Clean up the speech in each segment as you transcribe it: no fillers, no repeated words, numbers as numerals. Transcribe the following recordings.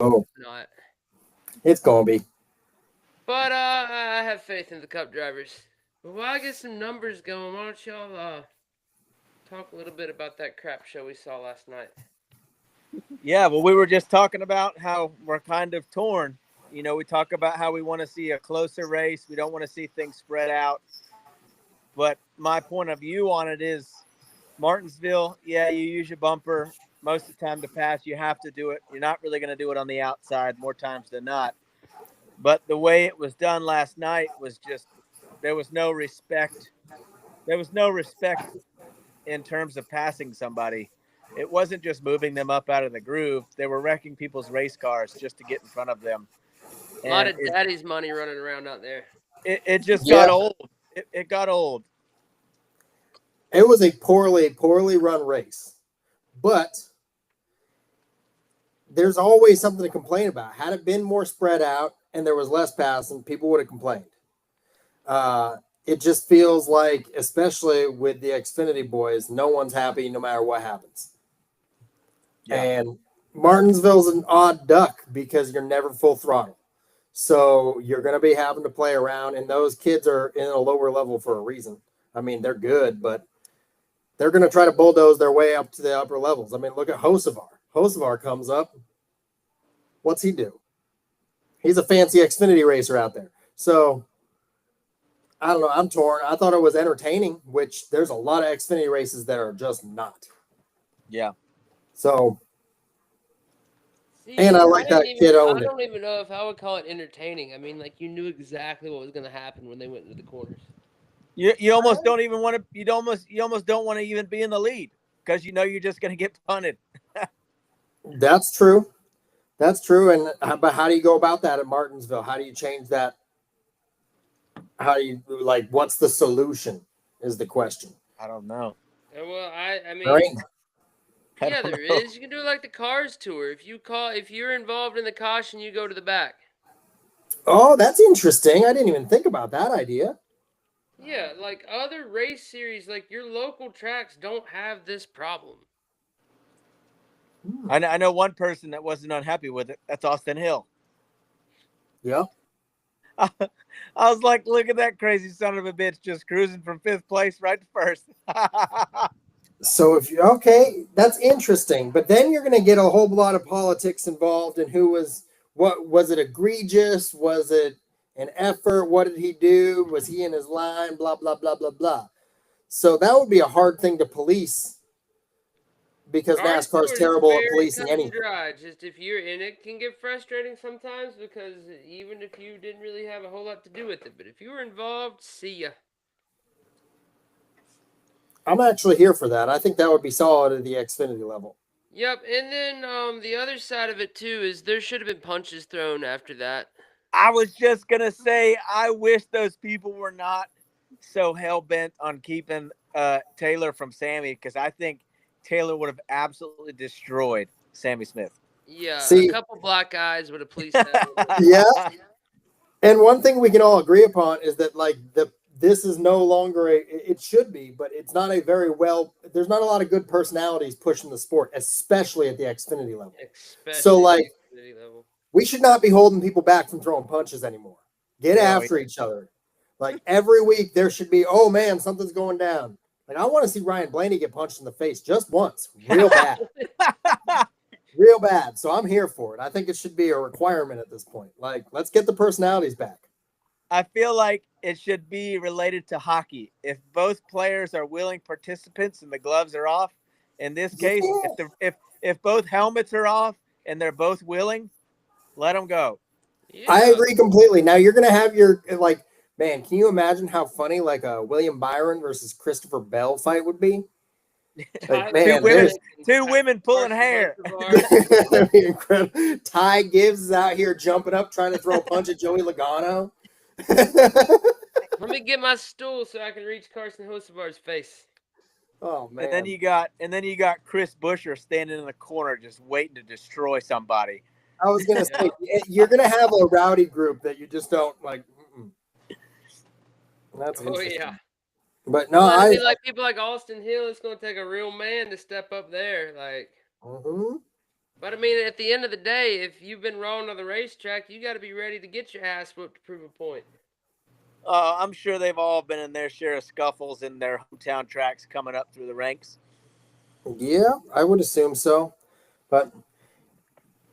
Oh, not. it's gonna be. But I have faith in the Cup drivers. But while I get some numbers going, why don't y'all talk a little bit about that crap show we saw last night? Yeah, well, we were just talking about how we're kind of torn. We talk about how we want to see a closer race. We don't want to see things spread out. But my point of view on it is Martinsville, yeah, you use your bumper most of the time to pass. You have to do it. You're not really going to do it on the outside more times than not. But the way it was done last night was just there was no respect. There was no respect in terms of passing somebody. It wasn't just moving them up out of the groove. They were wrecking people's race cars just to get in front of them. A lot And of daddy's money running around out there. it just got Yeah, old. It got old. it was a poorly run race, but there's always something to complain about. Had it been more spread out and there was less passing, people would have complained. It just feels like, especially with the Xfinity boys, no one's happy no matter what happens. Yeah. And Martinsville's an odd duck because you're never full throttle. So you're going to be having to play around, and those kids are in a lower level for a reason. I mean, they're good, but they're going to try to bulldoze their way up to the upper levels. I mean, look at Hocevar. Hocevar comes up. What's he do? He's a fancy Xfinity racer out there. So I don't know. I'm torn. I thought it was entertaining, which there's a lot of Xfinity races that are just not. Yeah. So, and See, I like that kid I owned it. don't even know if I would call it entertaining. I mean, like you knew exactly what was going to happen when they went into the corners. You almost don't even want to. You almost don't want to even be in the lead because you're just going to get punted. That's true. That's true. But how do you go about that at Martinsville? How do you change that? How do you what's the solution is the question. I don't know. Well, I Right? mean, I yeah, don't there know. is. You can do like the Cars tour. If you're involved in the caution, you go to the back. Oh, that's interesting. I didn't even think about that idea. Yeah, like other race series, like your local tracks don't have this problem. I know one person that wasn't unhappy with it. That's Austin Hill. Yeah. I was like, look at that crazy son of a bitch just cruising from fifth place right to first. So if you okay, that's interesting. But then you're going to get a whole lot of politics involved in what was it egregious? Was it an effort? What did he do? Was he in his line? Blah blah blah blah blah. So that would be a hard thing to police because Cars NASCAR is tour is terrible at very policing cut and anything. dry. Just if you're in it, can get frustrating sometimes because even if you didn't really have a whole lot to do with it, but if you were involved, see ya. I'm actually here for that. I think that would be solid at the Xfinity level. Yep, and then the other side of it too is there should have been punches thrown after that. I was just gonna say, I wish those people were not so hell bent on keeping Taylor from Sammy because I think Taylor would have absolutely destroyed Sammy Smith. Yeah, a See, couple black eyes would have policed that a little bit. yeah, and one thing we can all agree upon is that this is no longer it should be, but it's not a very well. There's not a lot of good personalities pushing the sport, especially at the Xfinity level. So Especially at the Xfinity level. we should not be holding people back from throwing punches anymore. Get No, after each other. Like every week there should be, oh man, something's going down. Like I want to see Ryan Blaney get punched in the face just once, real bad. Real bad. So I'm here for it. I think it should be a requirement at this point. Like, let's get the personalities back. I feel like it should be related to hockey. If both players are willing participants and the gloves are off, in this case, Yeah. if both helmets are off and they're both willing, let them go. Yeah. I agree completely. Now you're gonna have your man. Can you imagine how funny a William Byron versus Christopher Bell fight would be? Like, man, there's Two women pulling hair. that'd be incredible. Ty Gibbs is out here jumping up, trying to throw a punch at Joey Logano. Let me get my stool so I can reach Carson Hocevar's face. Oh man! And then you got Chris Buescher standing in the corner just waiting to destroy somebody. I was gonna say you're gonna have a rowdy group that you just don't like. That's interesting. Yeah. But no, I mean, like people like Austin Hill, it's gonna take a real man to step up there. Like, mm-hmm. But I mean, at the end of the day, if you've been wrong on the racetrack, you got to be ready to get your ass whooped to prove a point. I'm sure they've all been in their share of scuffles in their hometown tracks coming up through the ranks. Yeah, I would assume so. But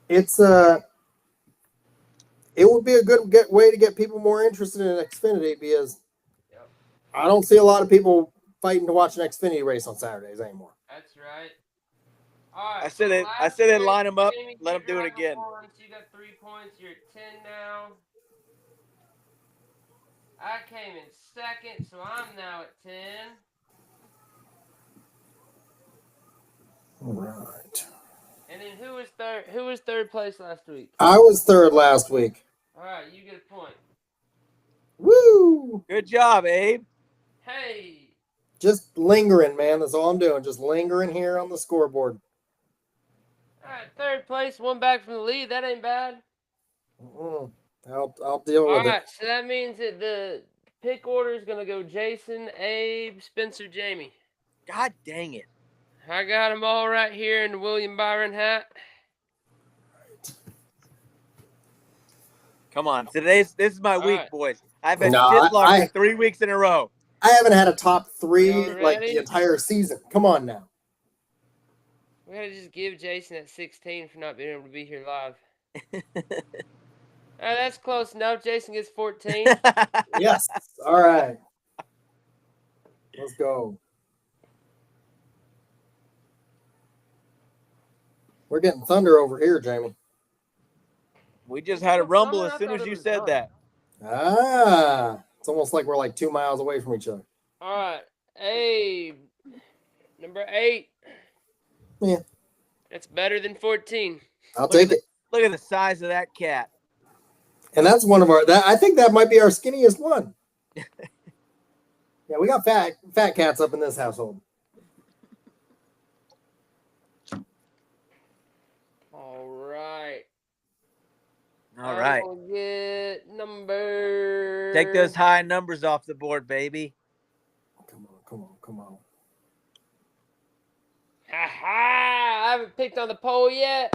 it's it would be a good way to get people more interested in Xfinity because Yep. I don't see a lot of people fighting to watch an Xfinity race on Saturdays anymore. That's right. All right. I said they last line race, them up, Jamie, let them keep do it your eye again. on one, so you got 3 points. You're at 10 now. I came in second, so I'm now at 10. All right. And then who was third? Who was third place last week? I was third last week. All right, you get a point. Woo! Good job, Abe. Hey. Just lingering, man. That's all I'm doing. Just lingering here on the scoreboard. All right, third place, one back from the lead. That ain't bad. I'll deal All with right, it. so that means that the pick order is going to go Jason, Abe, Spencer, Jamie. God dang it. I got them all right here in the William Byron hat. Come on. This is my week, right. boys. I've been No, shit lucky 3 weeks in a row. I haven't had a top 3 Y'all like ready? the entire season. Come on now. We got to just give Jason that 16 for not being able to be here live. All right, that's close enough. Jason gets 14. Yes. All right. Let's go. We're getting thunder over here, Jamie. We just had a Well, rumble someone as soon I as thought it you was said done. that. Ah, it's almost like we're like 2 miles away from each other. All right, Abe, number 8. Yeah. That's better than 14. I'll take it. Look at the size of that cat. And that's one of our. I think that might be our skinniest one. Yeah, we got fat cats up in this household. All right. All right. We'll get number. Take those high numbers off the board, baby. Come on. Ha! I haven't picked on the pole yet.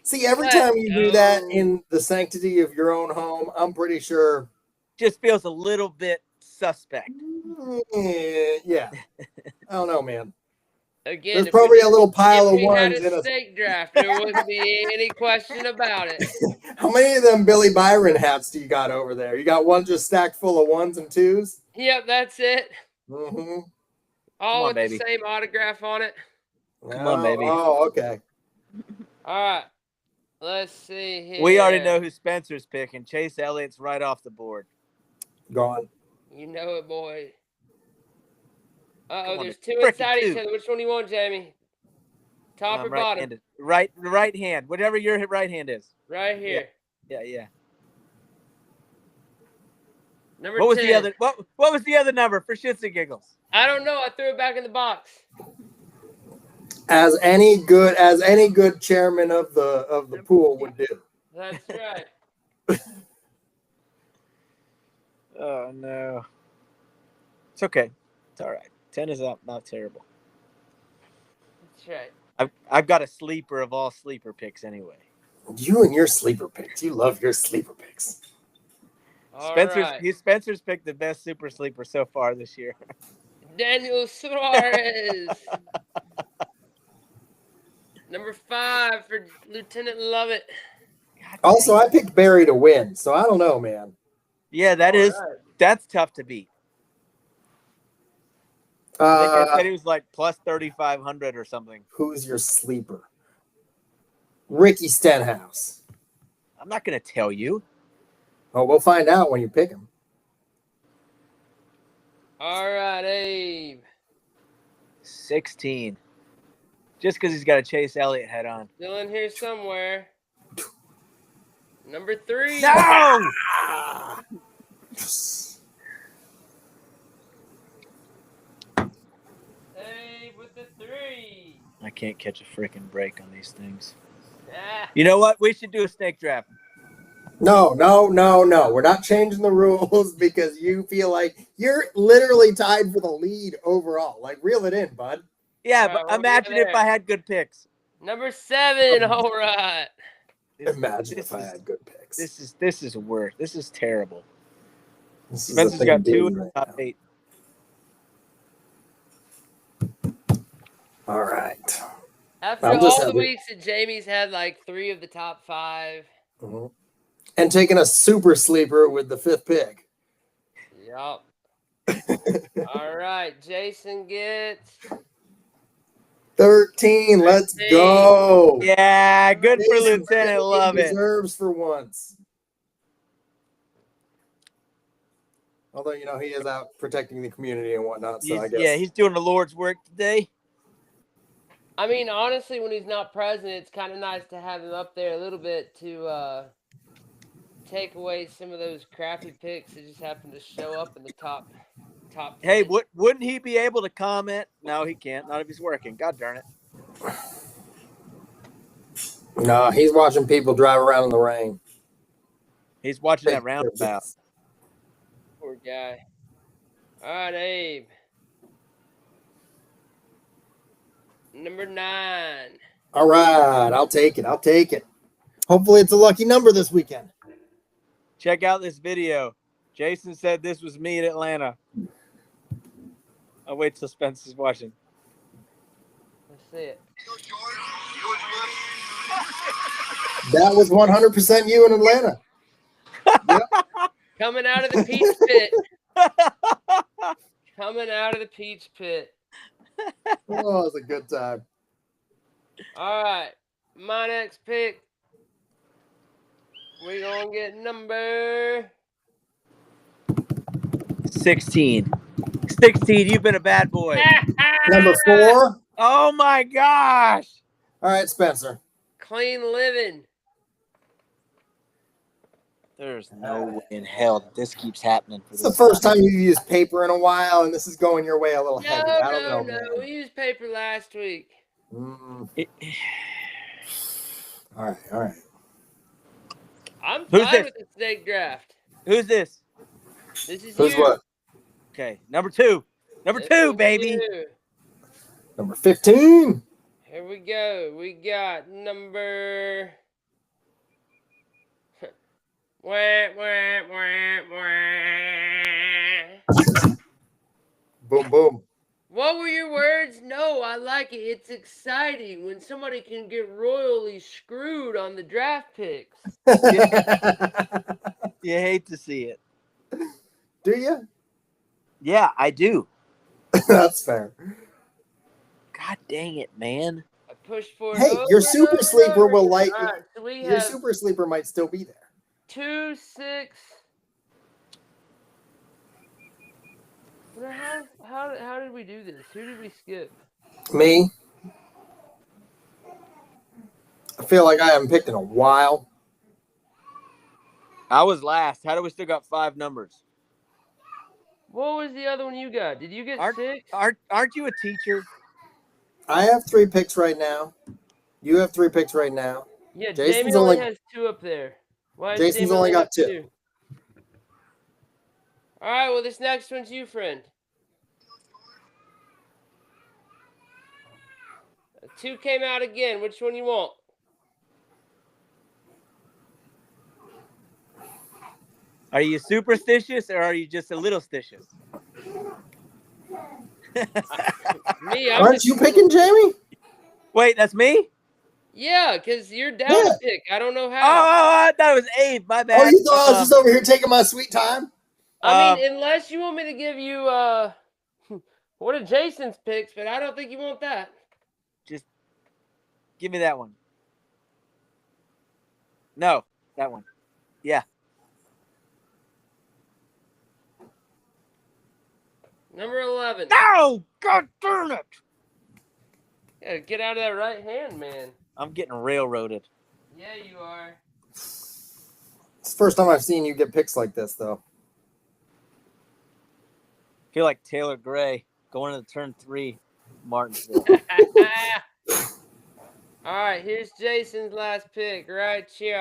See, every Let's time you do that go. in the sanctity of your own home, I'm pretty sure. Just feels a little bit suspect. Yeah. I don't know, man. Again, There's if probably a little pile if of we had ones in a a. snake draft, there wouldn't be any question about it. How many of them Billy Byron hats do you got over there? You got one just stacked full of 1s and 2s? Yep, that's it. Mm-hmm. All on, with baby. the same autograph on it. Come on, baby. Oh, okay. All right. Let's see here. We already know who Spencer's picking. Chase Elliott's right off the board. Gone. You know it, boy. Come Uh-oh, on, there's the 2 frickin' inside each two. other. Which one do you want, Jamie? Top or bottom? Right-handed. Right hand. Whatever your right hand is. Right here. Yeah. Number What was 10. the other what was the other number for shits and giggles? I don't know. I threw it back in the box. As any good chairman of the pool would do. That's right. Oh no. It's okay. It's all right. 10 is not terrible. That's right. I've got a sleeper of all sleeper picks anyway. You and your sleeper picks. You love your sleeper picks. All Spencer's right. Spencer's picked the best super sleeper so far this year. Daniel Suarez. Number 5 for Lieutenant Lovett. Also, I picked Barry to win, so I don't know, man. Yeah, that's tough to beat. I think I said he was like plus 3,500 or something. Who's your sleeper? Ricky Stenhouse. I'm not going to tell you. Oh, we'll find out when you pick him. All right, Abe. 16. Just because he's got a Chase Elliott head on. Still in here somewhere. Number 3. No! Abe with the 3. I can't catch a freaking break on these things. Ah. You know what? We should do a snake draft. No. We're not changing the rules because you feel like you're literally tied for the lead overall. Like, reel it in, bud. Yeah, All right, but we'll imagine get if there. I had good picks. Number 7. All right. Imagine if I had good picks. This is worse. This is terrible. This is the Spencer's thing got I'm 2 doing in the right top now. 8. All right. After I'm just all the happy. weeks that Jamie's had like 3 of the top 5. Mhm. And taking a super sleeper with the 5th pick. Yup. All right. Jason gets 13. Let's 13. go. Yeah, good for Jason Lieutenant. getting what Love he it. deserves for once. Although, he is out protecting the community and whatnot, so I guess. He's doing the Lord's work today. I mean, honestly, when he's not present, it's kind of nice to have him up there a little bit to take away some of those crappy picks that just happen to show up in the top. Hey, 10. wouldn't he be able to comment? No, he can't. Not if he's working. God darn it. No, he's watching people drive around in the rain. He's watching that roundabout. Poor guy. All right, Abe. Number 9. All right, I'll take it. Hopefully it's a lucky number this weekend. Check out this video. Jason said this was me in Atlanta. I'll wait till Spencer's watching. Let's see it. That was 100% you in Atlanta. Yep. Coming out of the peach pit. Coming out of the peach pit. Oh, it was a good time. All right. My next pick. We're going to get number 16. 16, you've been a bad boy. Number 4. Oh, my gosh. All right, Spencer. Clean living. There's no way in hell that this keeps happening. For It's the first time you've used paper in a while, and this is going your way a little heavy. I don't know, No. man. We used paper last week. All right. I'm Who's fine this? with the snake draft. Who's this? This is Who's you. what? Okay, number 2. Number This 2, is baby. you. Number 15. Here we go. We got number. Wah, wah, wah, wah. Boom, boom. What were your words? No, I like it. It's exciting when somebody can get royally screwed on the draft picks. You hate to see it. Do you? Yeah, I do. That's fair. God dang it, man. I pushed for it. Hey, over your and super over and sleeper over will again. like All right, so we your have super sleeper might still be there. 2, 6. How did we do this? Who did we skip? Me? I feel like I haven't picked in a while. I was last. How do we still got 5 numbers? What was the other one you got? Did you get 6? Aren't you a teacher? I have 3 picks right now. You have 3 picks right now. Yeah, Jason's Jamie only only- has 2 up there. Why does Jason's Jamie only got have 2. All right, well, this next one's you, friend. 2 came out again. Which one you want? Are you superstitious or are you just a little stitious? Me, I'm Aren't just- you picking Jamie? Wait, that's me? Yeah, because you're down Yeah. to pick. I don't know Oh, how. I thought it was Abe. My bad. Oh, you thought I was just over here taking my sweet time? I mean, unless you want me to give you one of Jason's picks, but I don't think you want that. Just give me that one. No, that one. Yeah. Number 11. No! God darn it! Yeah, get out of that right hand, man. I'm getting railroaded. Yeah, you are. It's the first time I've seen you get picks like this, though. Feel like Taylor Gray going into turn 3, Martinsville. All right, here's Jason's last pick right here.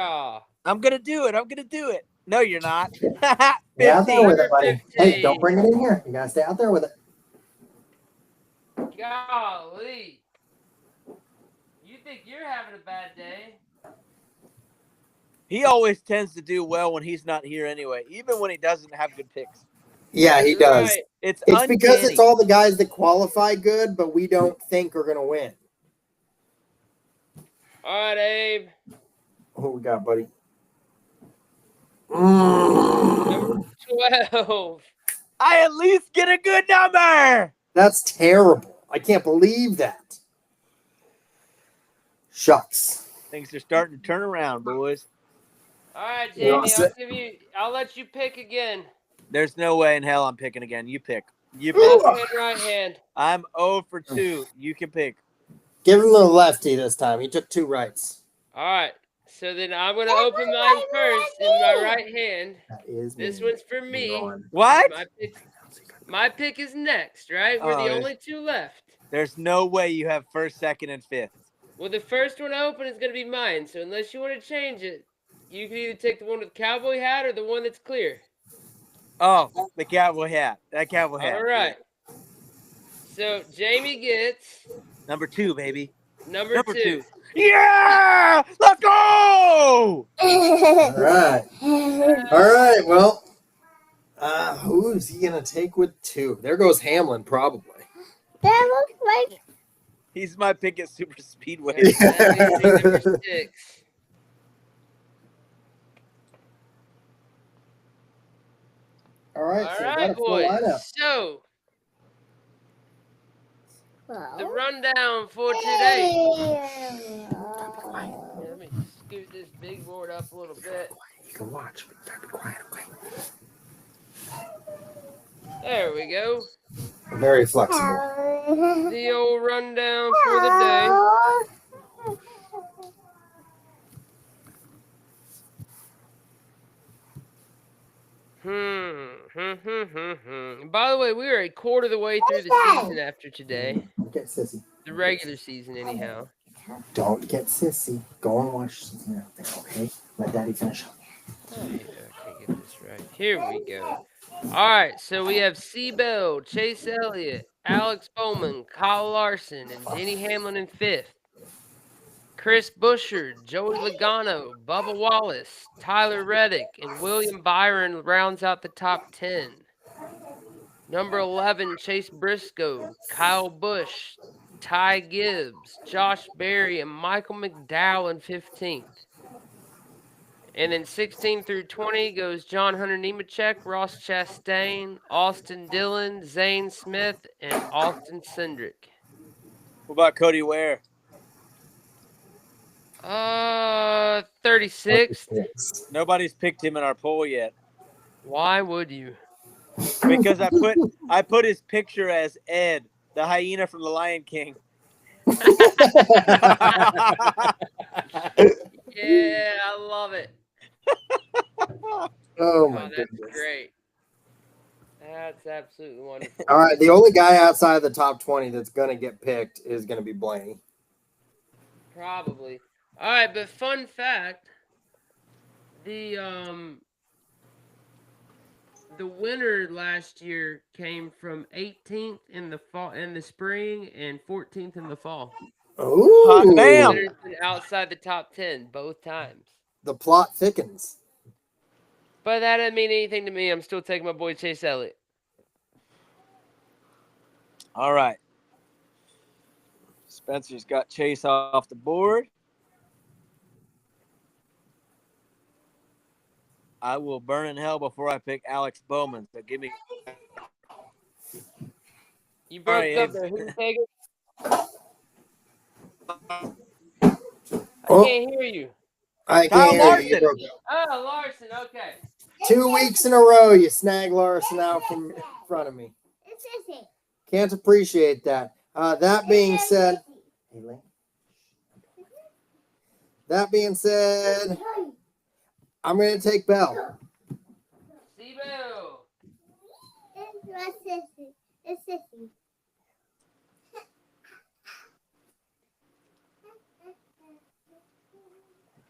I'm gonna do it. No, you're not. Stay out there with it, buddy. 15. Hey, don't bring it in here. You gotta stay out there with it. Golly. You think you're having a bad day. He always tends to do well when he's not here anyway, even when he doesn't have good picks. Yeah, he does. Right. It's It's because uncanny. it's all the guys that qualify good, but we don't think are going to win. All right, Abe. Who we got, buddy? Number 12. I at least get a good number. That's terrible. I can't believe that. Shucks. Things are starting to turn around, boys. All right, You know, Jamie. I'll let you pick again. There's no way in hell I'm picking again. You pick. You Ooh. pick. Left hand, right hand. I'm 0 for 2. You can pick. Give him the lefty this time. He took 2 rights. All right. So then I'm going to open mine first in my right hand. That is This me. one's for me. What? My pick is next, right? We're Oh, the only 2 left. There's no way you have first, second, and fifth. Well, the first one I open is going to be mine. So unless you want to change it, you can either take the one with the cowboy hat or the one that's clear. Oh, the cowboy hat. That cowboy hat. All right. So Jamie gets Number 2, baby. number 2. Yeah! Let's go! All right. All right. Well, who's he going to take with 2? There goes Hamlin, probably. That looks like He's my pick at Super Speedway. And that means number 6. All right. All So we got right, a full boys. lineup. So the well. rundown for today. Let me scoot this big board up a little bit. You can watch, but you gotta be quiet, okay? There we go. Very flexible. The old rundown for the day. By the way, we are a quarter of the way through the season after today. Don't get sissy. The regular season, anyhow. Don't get sissy. Go and watch something out there, okay? Let Daddy finish up. Oh, yeah, I can't get this right. Here we go. All right, so we have Seabell, Chase Elliott, Alex Bowman, Kyle Larson, and Denny Hamlin in 5th. Chris Buescher, Joey Logano, Bubba Wallace, Tyler Reddick, and William Byron rounds out the top 10. Number 11, Chase Briscoe, Kyle Busch, Ty Gibbs, Josh Berry, and Michael McDowell in 15th. And then 16 through 20 goes John Hunter Nemechek, Ross Chastain, Austin Dillon, Zane Smith, and Austin Cindric. What about Cody Ware? 36th. Nobody's picked him in our poll yet. Why would you? Because I put his picture as Ed, the hyena from The Lion King. Yeah, I love it. Oh my That's goodness. great. That's absolutely wonderful. All right, the only guy outside of the top 20 that's going to get picked is going to be Blaney. Probably. All right, but fun fact, the winner last year came from 18th in the spring and 14th in the fall. Oh, Hot damn. Winner's been outside the top 10 both times. The plot thickens. But that didn't mean anything to me. I'm still taking my boy Chase Elliott. All right. Spencer's got Chase off the board. I will burn in hell before I pick Alex Bowman. So give me. You broke right, up Abe. there. Who you taking? I Oh. can't hear you. I Kyle can't hear you. Larson. Oh, Larson. Okay. 2 weeks in a row, you snag Larson out from in front of me. It's sissy. Can't appreciate that. That being said, hey, Lane. That being said, I'm going to take Bell. Sibo. It's sissy. It's sissy.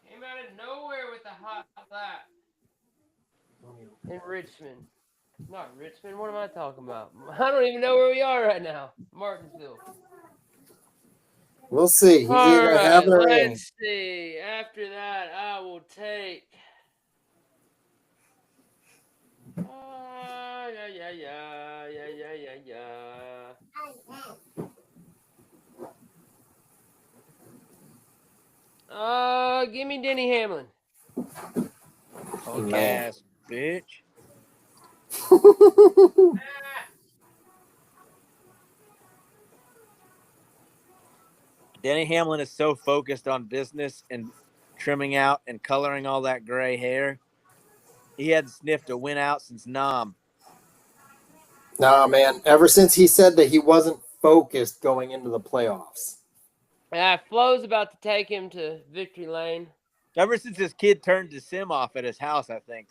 Came out of nowhere with a hot lap. In Richmond. Not Richmond. What am I talking about? I don't even know where we are right now. Martinsville. We'll see. He's All either gonna have it right, or he ain't. let's see. After that, I will take. Give me Denny Hamlin. Punk Man. ass bitch. Denny Hamlin is so focused on business and trimming out and coloring all that gray hair. He hadn't sniffed a win out since Nam. Nah, man. Ever since he said that he wasn't focused going into the playoffs. Flo's about to take him to victory lane. Ever since his kid turned his sim off at his house, I think.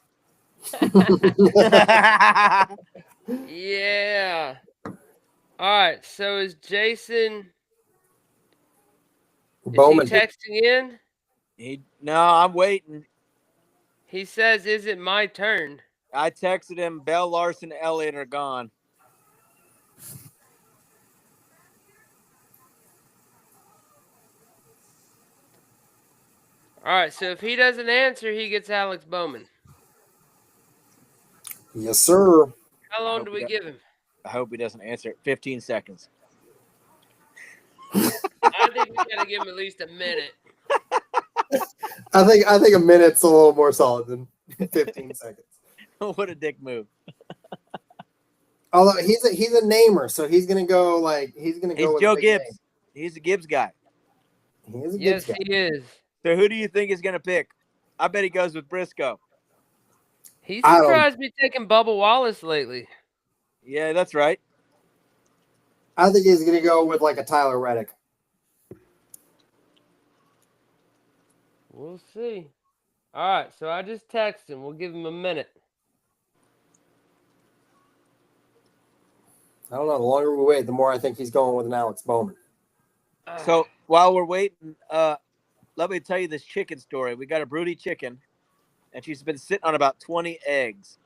Yeah. All right. So is Jason? Bowman. Is he texting in? No, I'm waiting. He says, "Is it my turn?" I texted him. Bell, Larson, Elliott are gone. All right. So if he doesn't answer, he gets Alex Bowman. Yes, sir. How long do we give him? I hope he doesn't answer. 15 seconds. I think we gotta give him at least a minute. I think a minute's a little more solid than 15 seconds. What a dick move. Although he's a namer, so he's gonna go He's with Joe a big Gibbs. name. He's a Gibbs guy. He is a Yes, Gibbs guy. he is. So who do you think he's going to pick? I bet he goes with Briscoe. He I don't- surprised me taking Bubba Wallace lately. Yeah, that's right. I think he's gonna go with like a Tyler Reddick. We'll see. All right, so I just texted him. We'll give him a minute. I don't know. The longer we wait, the more I think he's going with an Alex Bowman. So while we're waiting, let me tell you this chicken story. We got a broody chicken, and she's been sitting on about 20 eggs.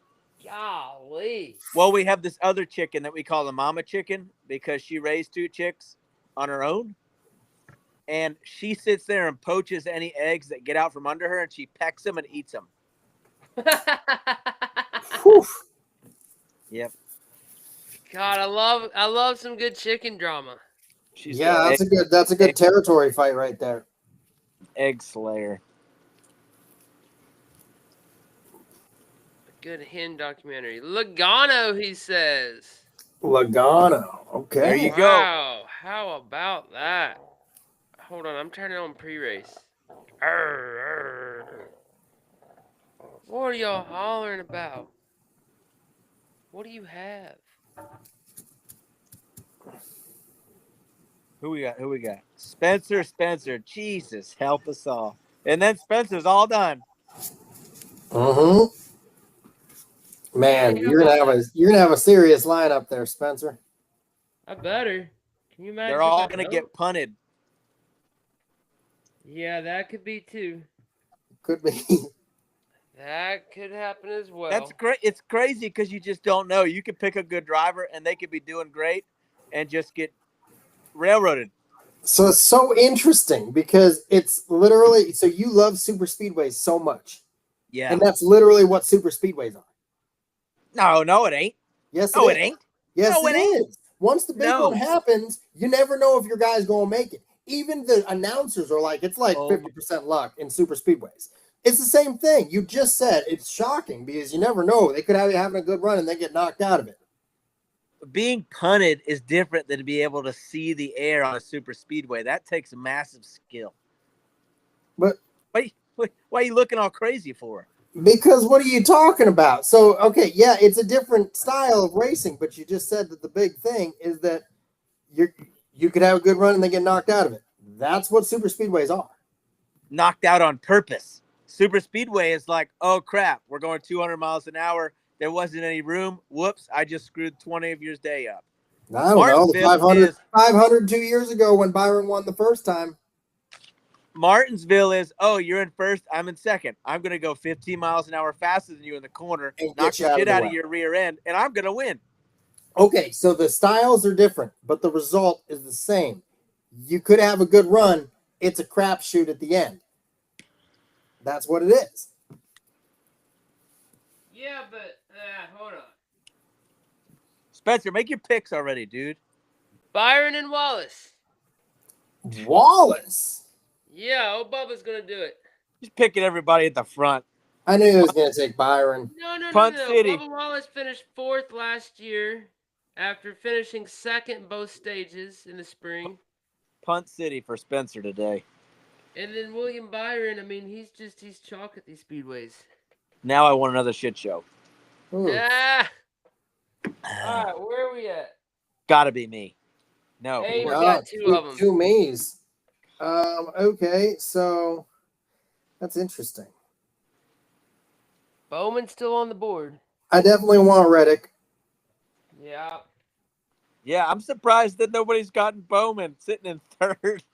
Golly. Well, we have this other chicken that we call the mama chicken because she raised 2 chicks on her own. And she sits there and poaches any eggs that get out from under her, and she pecks them and eats them. Whew. Yep. God, I love some good chicken drama. She's Yeah, the that's a good territory fight right there. egg slayer. Good hen documentary. Logano, he says. Logano. Okay. There you go. Wow, how about that? Hold on, I'm turning on pre-race. What are y'all hollering about? What do you have? Who we got? Spencer. Jesus, help us all. And then Spencer's all done. Mm-hmm. Man, you're gonna have a serious lineup there, Spencer. I better. Can you imagine? They're if all I gonna don't? get punted. Yeah, that could be too. Could be. That could happen as well. That's great. It's crazy because you just don't know. You could pick a good driver and they could be doing great and just get railroaded. So it's so interesting because it's literally so you love super speedways so much. Yeah. And that's literally what super speedways are. No, it ain't. Yes, No, it it ain't. Yes, No, it ain't. is. Once the big No. one happens, you never know if your guy's going to make it. Even the announcers are like, it's like Oh 50% luck in super speedways. It's the same thing. You just said it's shocking because you never know. They could have you having a good run and they get knocked out of it. Being punted is different than to be able to see the air on a super speedway. That takes a massive skill. But Why are you looking all crazy for? because what are you talking about? So, okay, yeah, it's a different style of racing, but you just said that the big thing is that you could have a good run and they get knocked out of it. That's what super speedways are. Knocked out on purpose. Super speedway is like, oh crap, we're going 200 miles an hour. There wasn't any room. Whoops, I just screwed 20 of yours day up. I don't know. The Martinsville 500 2 years ago when Byron won the first time. Martinsville is, oh, you're in first, I'm in second. I'm going to go 15 miles an hour faster than you in the corner, And knock get you the out of shit the out way. of your rear end, and I'm going to win. Okay, so the styles are different, but the result is the same. you could have a good run. It's a crapshoot at the end. That's what it is. Yeah, but hold on. Spencer, make your picks already, dude. Byron and Wallace. Wallace. Yeah, old Bubba's gonna do it. He's picking everybody at the front. I knew he was going to take Byron. No. Punt City. Bubba Wallace finished 4th last year after finishing 2nd both stages in the spring. Punt City for Spencer today. And then William Byron, I mean, he's chalk at these speedways. Now I want another shit show. Ooh. Ah. All right, where are we at? Gotta be me. No. Hey, we Yeah, got two of them. Two me's. Okay, so that's interesting. Bowman's still on the board. I definitely want Reddick. Yeah. Yeah, I'm surprised that nobody's gotten Bowman sitting in third.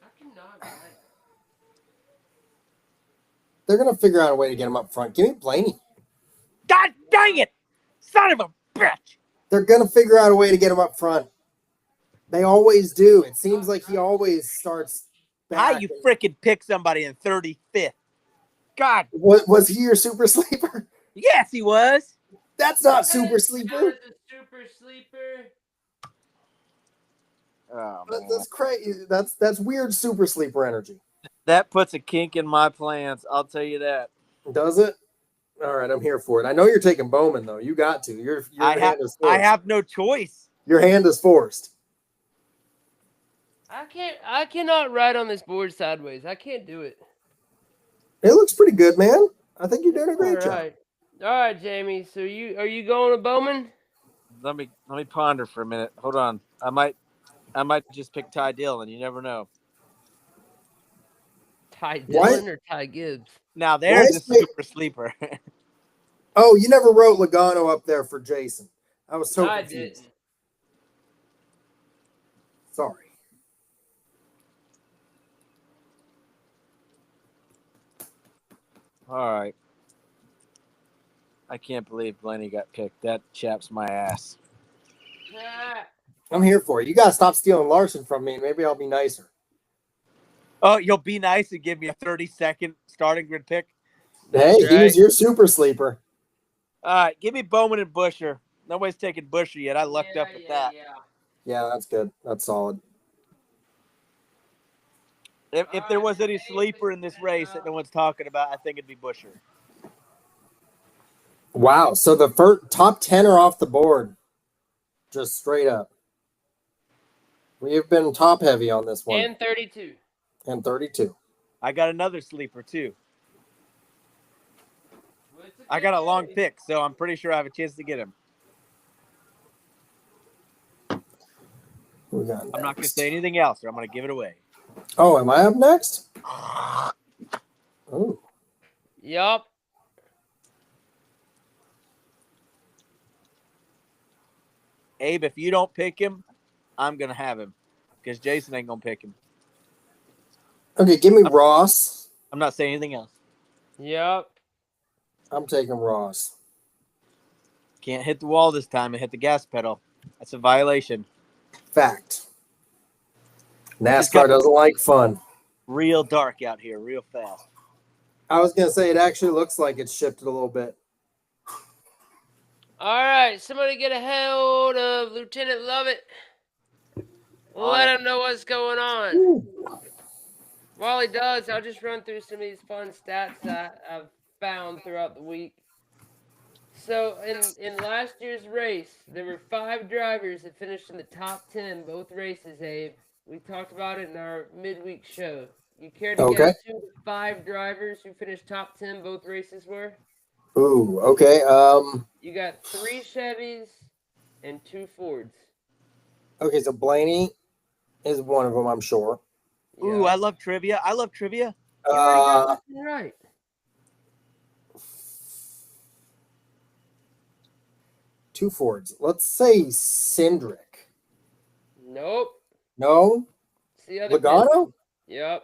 I cannot write. They're going to figure out a way to get him up front. Give me Blaney. God dang it! Son of a bitch! They're going to figure out a way to get him up front. They always do. It seems like he always starts back. How you freaking pick somebody in 35th? God. Was he your super sleeper? Yes, he was. That's not super That sleeper. is a super sleeper. Oh, man. That's crazy. That's weird super sleeper energy. That puts a kink in my plans. I'll tell you that. Does it? All right, I'm here for it. I know you're taking Bowman though. You got to. Your hand is forced. I have no choice. Your hand is forced. I cannot ride on this board sideways. I can't do it. It looks pretty good, man. I think you're doing a great job. All right, Jamie. So are you going to Bowman? Let me ponder for a minute. Hold on. I might just pick Ty Dillon. You never know. Ty What? Dillon or Ty Gibbs? Now there's a Nice super sleeper. Oh, you never wrote Logano up there for Jason. I was so I confused. didn't. Sorry. All right. I can't believe Blaney got picked. That chaps my ass. Ah. I'm here for it. You got to stop stealing Larson from me, and maybe I'll be nicer. Oh, you'll be nice and give me a 30-second starting grid pick? Hey, That's he was right. your super sleeper. All right, give me Bowman and Busher. Nobody's taken Busher yet. I lucked up with that. Yeah. Yeah, that's good. That's solid. If there was any sleeper in this race that no one's talking about, I think it'd be Busher. Wow. So the first top 10 are off the board. Just straight up. We've been top heavy on this one. And 32. And 32. I got another sleeper, too. I got a long pick, so I'm pretty sure I have a chance to get him. We got I'm not going to next. say anything else, or I'm going to give it away. Oh, am I up next? Oh. Yup. Abe, if you don't pick him, I'm going to have him because Jason ain't going to pick him. Okay, give me Ross. I'm not saying anything else. Yup. I'm taking Ross. Can't hit the wall this time and hit the gas pedal. That's a violation. Fact. NASCAR doesn't like fun. Real dark out here, real fast. I was going to say it actually looks like it's shifted a little bit. All right, somebody get a hold of Lieutenant Lovett. Let him know what's going on. Ooh. While he does, I'll just run through some of these fun stats that I've found throughout the week. So in last year's race, there were 5 drivers that finished in the top 10 both races, Abe. We talked about it in our midweek show. You care to guess who the 5 drivers who finished top 10 both races were? Ooh, okay. You got 3 Chevys and 2 Fords. Okay, so Blaney is one of them, I'm sure. Ooh, Yeah. I love trivia. You already got Uh, nothing right. two Fords. Let's say Cindric. Nope. No? It's the other Logano? Penske. Yep.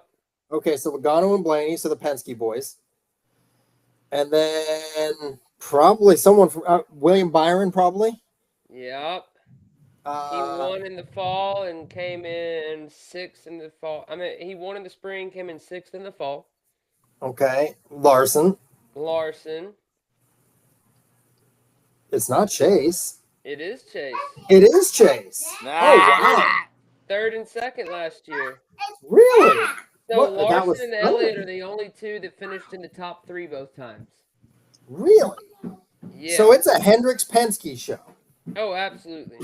Okay, so Logano and Blaney, so the Penske boys. And then probably someone from William Byron, probably. Yep. He won in the fall and came in sixth in the fall. I mean, he won in the spring, came in sixth in the fall. Okay, Larson. Larson. It's not Chase. It is Chase. It is Chase. Oh wow! Third and second last year. Really? So What? That was Larson and Elliott are the only two that finished in the top three both times. Really? Yeah. So it's a Hendricks Penske show. Oh, absolutely.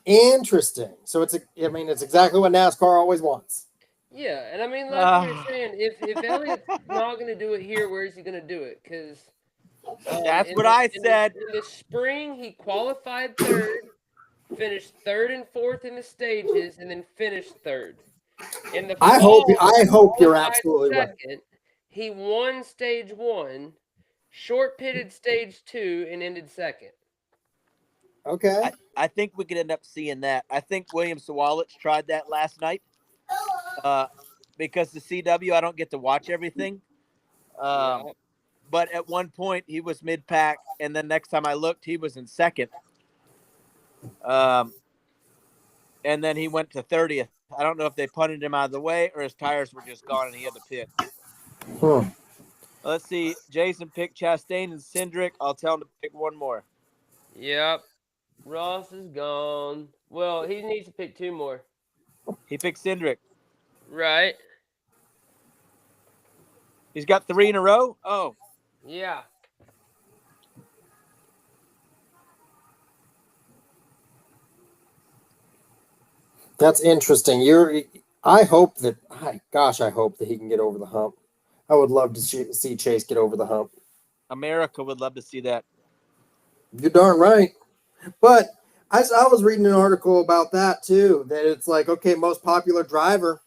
Interesting. So it's it's exactly what NASCAR always wants. Yeah, and I mean, like you were saying, if Elliott's not going to do it here, where is he going to do it? Because That's what I said. In the spring, he qualified third, finished third and fourth in the stages, and then finished third. In the I fall, hope you're qualified absolutely right. second. He won stage one, short pitted stage two, and ended second. Okay. I think we could end up seeing that. I think William Sawalich tried that last night. Because the CW, I don't get to watch everything. But at one point, he was mid-pack, and then next time I looked, he was in second. And then he went to 30th. I don't know if they punted him out of the way or his tires were just gone and he had to pit. Let's see. Jason picked Chastain and Cindric. I'll tell him to pick one more. Yep. Ross is gone. Well, he needs to pick two more. He picked Cindric. Right. He's got 3 in a row? Oh. Yeah. That's interesting. I hope that he can get over the hump. I would love to see Chase get over the hump. America would love to see that. You're darn right. But I was reading an article about that too, that it's like, okay, most popular driver.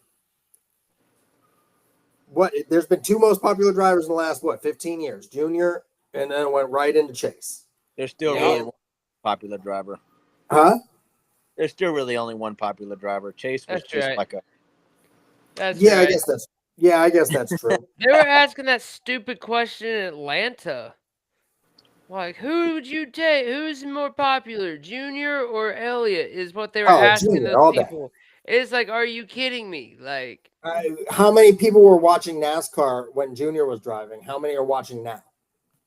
There's been 2 most popular drivers in the last 15 years, Junior, and then it went right into Chase. There's still really one popular driver. Huh? There's still really only one popular driver. Chase was like a. That's right. I guess that's true. They were asking that stupid question in Atlanta. Like, who would you take? Who's more popular, Junior or Elliott? Is what they were asking Junior, those people. It's like, are you kidding me? Like, how many people were watching NASCAR when Junior was driving? How many are watching now?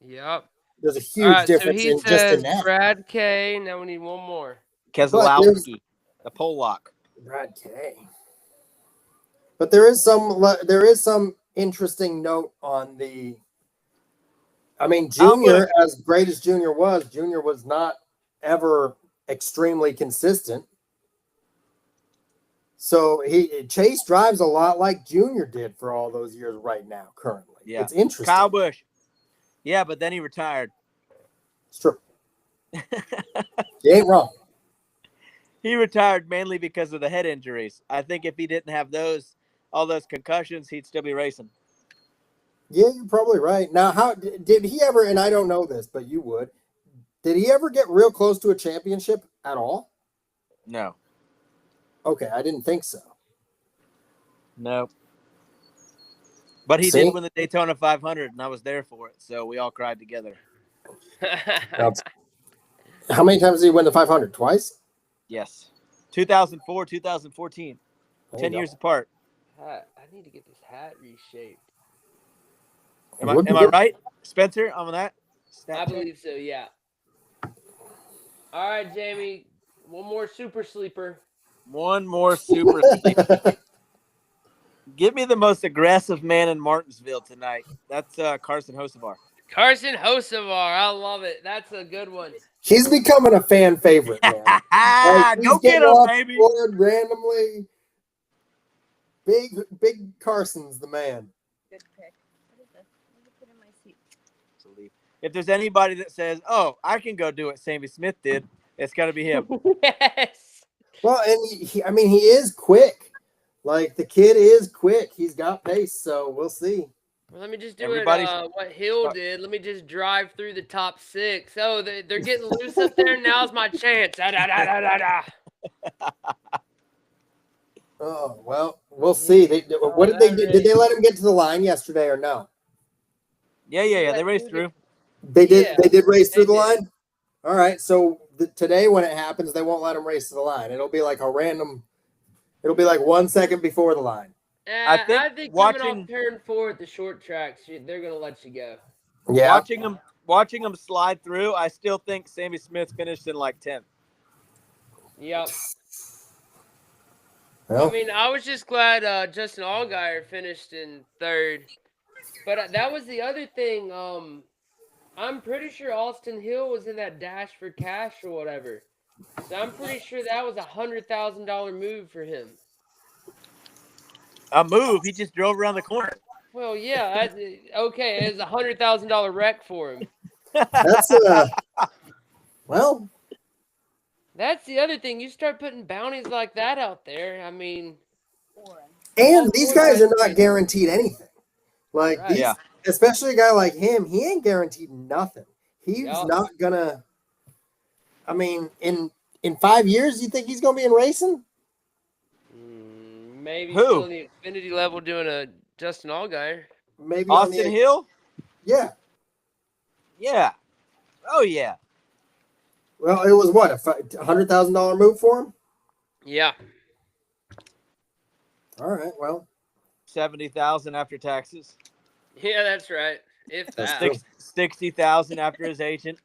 Yep. There's a huge difference so he just in that. Brad K. Now we need one more. Keselowski, the Pollock. Brad K. But there is some interesting note on the. I mean, Junior, as great as Junior was not ever extremely consistent. So Chase drives a lot like Junior did for all those years right now, currently. Yeah. It's interesting. Kyle Busch. Yeah, but then he retired. It's true. You ain't wrong. He retired mainly because of the head injuries. I think if he didn't have all those concussions, he'd still be racing. Yeah, you're probably right. Now, how did he ever, and I don't know this, but you would, did he ever get real close to a championship at all? No. Okay, I didn't think so. No. But he did win the Daytona 500, and I was there for it, so we all cried together. How many times did he win the 500? Twice? Yes. 2004, 2014. 10 years apart. I need to get this hat reshaped. Am I right, Spencer, on that? I believe so, yeah. All right, Jamie. One more super sleeper. One more super sleeper. Give me the most aggressive man in Martinsville tonight. That's Carson Hocevar. Carson Hocevar. I love it. That's a good one. He's becoming a fan favorite, man. Go get him, baby. Randomly. Big Carson's the man. Good pick. What is this? Let me put in my seat. If there's anybody that says, "Oh, I can go do what Sammy Smith did," it's got to be him. Yes. Well, and he is quick. Like, the kid is quick. He's got pace, so we'll see. Well, let me just do what Hill did. Let me just drive through the top 6. Oh, they're getting loose up there. Now's my chance. Oh, well, we'll see. What did they do? Did they let him get to the line yesterday or no? Yeah. They raced through. They did. Yeah, they did race through the did. line. All right. So today when it happens, they won't let them race to the line. It'll be like a random. It'll be like 1 second before the line. I think think watching- coming off turn 4 at the short tracks, they're gonna let you go. Yeah. Watching them slide through, I still think Sammy Smith finished in like 10th. Yep. Well, I mean, I was just glad Justin Allgaier finished in 3rd. But that was the other thing. I'm pretty sure Austin Hill was in that Dash for Cash or whatever. So I'm pretty sure that was $100,000 move for him. A move. He just drove around the corner. Well, yeah. Okay, it was $100,000 wreck for him. that's well, That's the other thing. You start putting bounties like that out there. I mean, and these guys are not guaranteed anything. Like Right. these, Yeah. especially a guy like him, he ain't guaranteed nothing. He's Yeah. not gonna. I mean, in 5 years, you think he's gonna be in racing? maybe Who? still in the Xfinity level doing a Justin Allgaier. Maybe on Austin the, Hill? Yeah. Yeah. Oh, yeah. Well, it was what, $100,000 move for him? Yeah. All right. Well, 70,000 after taxes. Yeah, that's right. If That's that. true. 60,000 after his agent.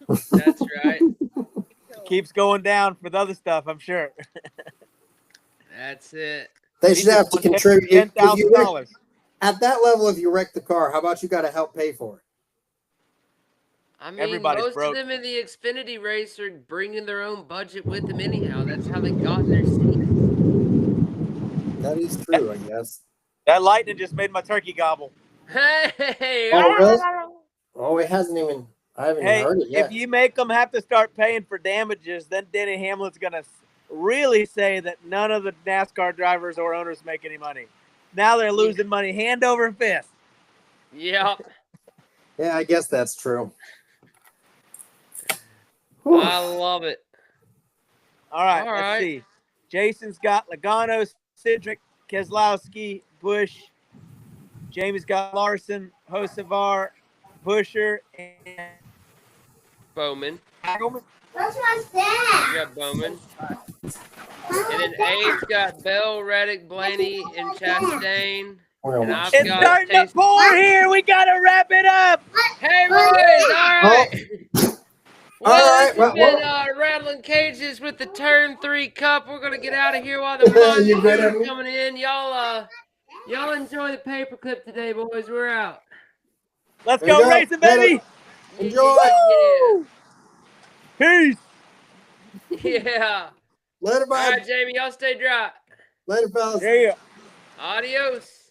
That's right. Keeps going down for the other stuff, I'm sure. That's it. they He should just have to won contribute. If you wreck, $10,000. at that level, if you wreck the car, how about you got to help pay for it? I mean, Everybody's most broke. of them in the Xfinity race are bringing their own budget with them anyhow. That's how they got in their seat. That is true, I guess. That lightning just made my turkey gobble. Hey! Oh, really? Oh, it hasn't even. I haven't Hey, even heard it yet. if you make them have to start paying for damages, then Denny Hamlin's going to really say that none of the NASCAR drivers or owners make any money. Now they're losing money hand over fist. Yep. Yeah, I guess that's true. Whew. I love it. All right, All let's right. see. Jason's got Logano, Cedric, Keselowski, Busch. Jamie's got Larson, Hocevar, Busher, and Bowman. Hagelman. What's You that? got Bowman. And then Abe's got Bell, Reddick, Blaney, and Chastain. We're And gonna I've watch It's got starting to pour here. We got to wrap it up. Hey, boys! All right. All right, Well, well, this has been rattling cages with the Turn 3 Cup. We're gonna get out of here while the You monsters good, are Evan? coming in. Y'all enjoy the paperclip today, boys. We're out. Let's There you go go. racing, baby. Enjoy. Peace. Yeah. Later, All bud. right, Jamie. Y'all stay dry. Later, fellas. Yeah. Adios.